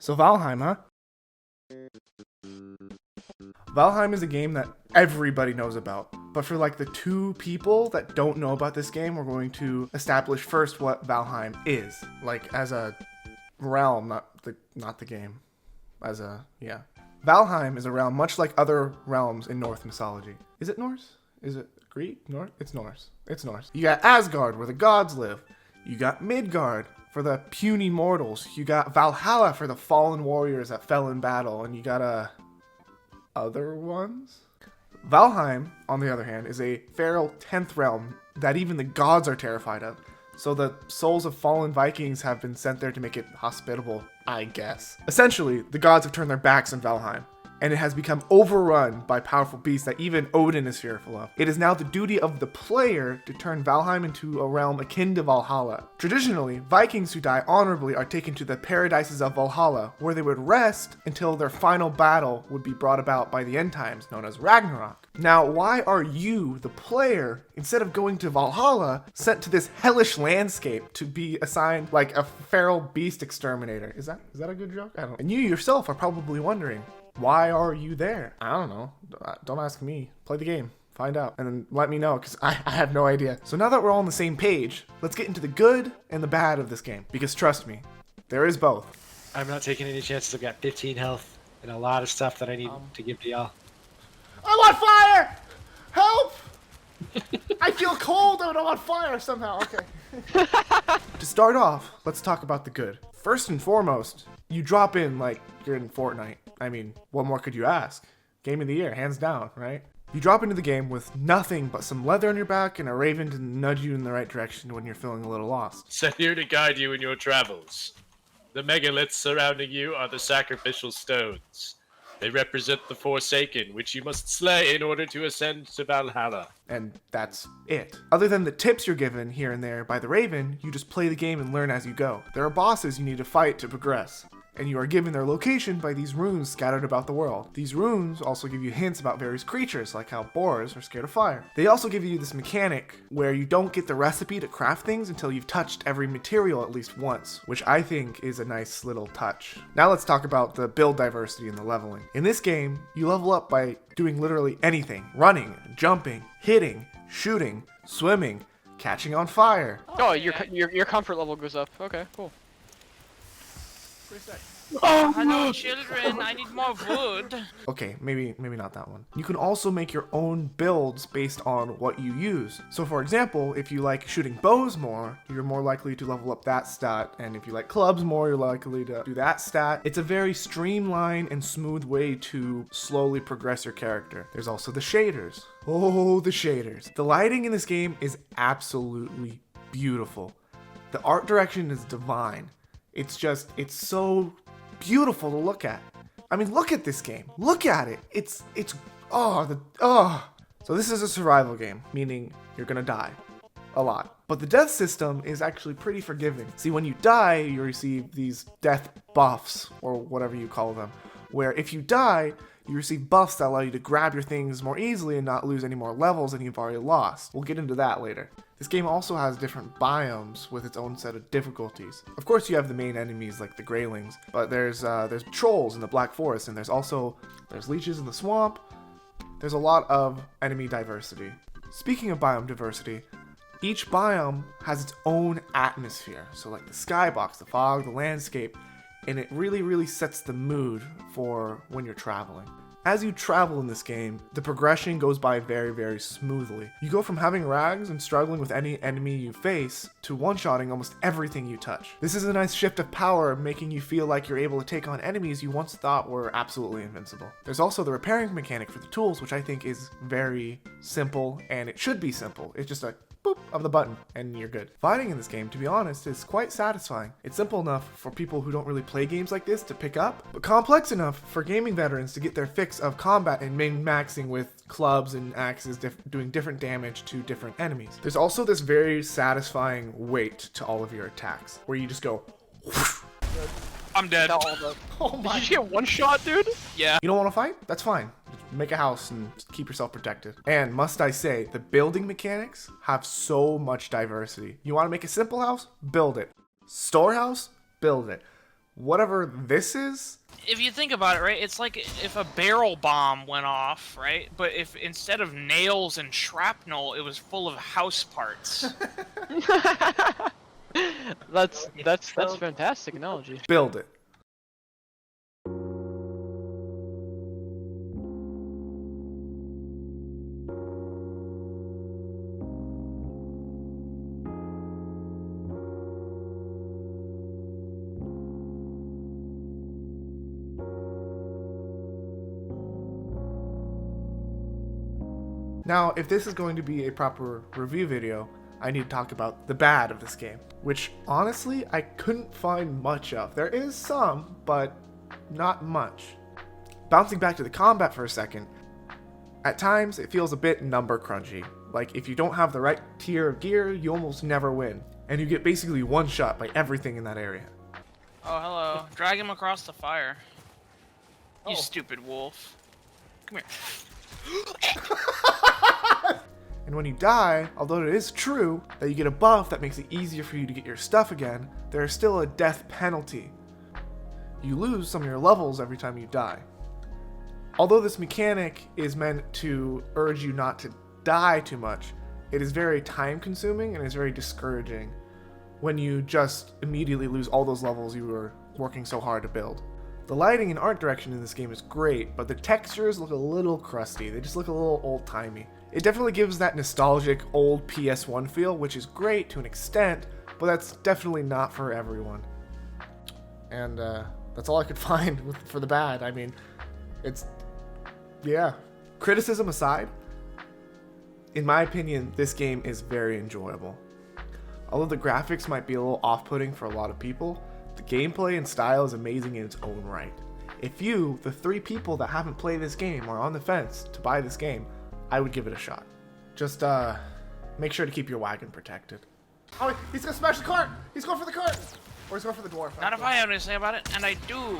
So Valheim, huh? Valheim is a game that everybody knows about. But for like the two people that don't know about this game, we're going to establish first what Valheim is. Like as a realm, not the game. Valheim is a realm much like other realms in Norse mythology. Is it Norse? Is it Greek? Norse? It's Norse. It's Norse. You got Asgard, where the gods live. You got Midgard, for the puny mortals. You got Valhalla, for the fallen warriors that fell in battle. And you got other ones? Valheim, on the other hand, is a feral 10th realm that even the gods are terrified of. So the souls of fallen Vikings have been sent there to make it hospitable, I guess. Essentially, the gods have turned their backs on Valheim, and it has become overrun by powerful beasts that even Odin is fearful of. It is now the duty of the player to turn Valheim into a realm akin to Valhalla. Traditionally, Vikings who die honorably are taken to the paradises of Valhalla, where they would rest until their final battle would be brought about by the end times, known as Ragnarok. Now, why are you, the player, instead of going to Valhalla, sent to this hellish landscape to be assigned like a feral beast exterminator? Is that a good joke? I don't know. And you yourself are probably wondering, why are you there? I don't know. Don't ask me. Play the game. Find out. And then let me know, because I have no idea. So now that we're all on the same page, let's get into the good and the bad of this game. Because trust me, there is both. I'm not taking any chances. I've got 15 health and a lot of stuff that I need to give to y'all. I'm on fire! Help! I feel cold and I'm on fire somehow. Okay. To start off, let's talk about the good. First and foremost, you drop in like you're in Fortnite. I mean, what more could you ask? Game of the year, hands down, right? You drop into the game with nothing but some leather on your back and a raven to nudge you in the right direction when you're feeling a little lost. Sent here to guide you in your travels. The megaliths surrounding you are the sacrificial stones. They represent the Forsaken, which you must slay in order to ascend to Valhalla. And that's it. Other than the tips you're given here and there by the raven, you just play the game and learn as you go. There are bosses you need to fight to progress, and you are given their location by these runes scattered about the world. These runes also give you hints about various creatures, like how boars are scared of fire. They also give you this mechanic where you don't get the recipe to craft things until you've touched every material at least once, which I think is a nice little touch. Now let's talk about the build diversity and the leveling. In this game, you level up by doing literally anything: running, jumping, hitting, shooting, swimming, catching on fire. Oh, your comfort level goes up. Okay, cool. Oh, hello, children. I need more wood. Okay, maybe not that one. You can also make your own builds based on what you use. So for example, if you like shooting bows more, you're more likely to level up that stat. And if you like clubs more, you're likely to do that stat. It's a very streamlined and smooth way to slowly progress your character. There's also the shaders. Oh, the shaders. The lighting in this game is absolutely beautiful. The art direction is divine. It's so beautiful to look at. I mean, look at this game. Look at it. So this is a survival game, meaning you're gonna die a lot. But the death system is actually pretty forgiving. See, when you die, you receive these death buffs, or whatever you call them, where if you die, you receive buffs that allow you to grab your things more easily and not lose any more levels than you've already lost. We'll get into that later. This game also has different biomes with its own set of difficulties. Of course, you have the main enemies like the Greylings, but there's trolls in the Black Forest, and there's leeches in the swamp. There's a lot of enemy diversity. Speaking of biome diversity, each biome has its own atmosphere. So like the skybox, the fog, the landscape, and it really sets the mood for when you're traveling. As you travel in this game, the progression goes by very smoothly. You go from having rags and struggling with any enemy you face to one-shotting almost everything you touch. This is a nice shift of power, making you feel like you're able to take on enemies you once thought were absolutely invincible. There's also the repairing mechanic for the tools, which I think is very simple, and it should be simple. It's just a boop of the button and you're good. Fighting in this game, to be honest, is quite satisfying. It's simple enough for people who don't really play games like this to pick up, but complex enough for gaming veterans to get their fix of combat and min-maxing with clubs and axes doing different damage to different enemies. There's also this very satisfying weight to all of your attacks, where you just go whoosh. I'm dead. Oh my. Did you get one shot, dude? Yeah. You don't want to fight? That's fine. Just make a house and keep yourself protected. And must I say, the building mechanics have so much diversity. You want to make a simple house? Build it. Storehouse? Build it. whatever this is. If you think about it, right, it's like if a barrel bomb went off, right? But if instead of nails and shrapnel, it was full of house parts. That's fantastic analogy. Build it. Now, if this is going to be a proper review video, I need to talk about the bad of this game, which honestly I couldn't find much of. There is some, but not much. Bouncing back to the combat for a second, at times it feels a bit number crunchy. Like if you don't have the right tier of gear, you almost never win, and you get basically one shot by everything in that area. Oh, hello. Drag him across the fire. You stupid wolf. Come here. And when you die, although it is true that you get a buff that makes it easier for you to get your stuff again, there is still a death penalty. You lose some of your levels every time you die. Although this mechanic is meant to urge you not to die too much, it is very time consuming and is very discouraging when you just immediately lose all those levels you were working so hard to build. The lighting and art direction in this game is great, but the textures look a little crusty. They just look a little old-timey. It definitely gives that nostalgic old PS1 feel, which is great to an extent, but that's definitely not for everyone. And that's all I could find for the bad. I mean, yeah. Criticism aside, in my opinion, this game is very enjoyable. Although the graphics might be a little off-putting for a lot of people, the gameplay and style is amazing in its own right. If you, the 3 people that haven't played this game, are on the fence to buy this game, I would give it a shot. Just make sure to keep your wagon protected. Oh, he's gonna smash the cart! He's going for the cart! Or he's going for the dwarf. Not if I have anything to say about it, and I do.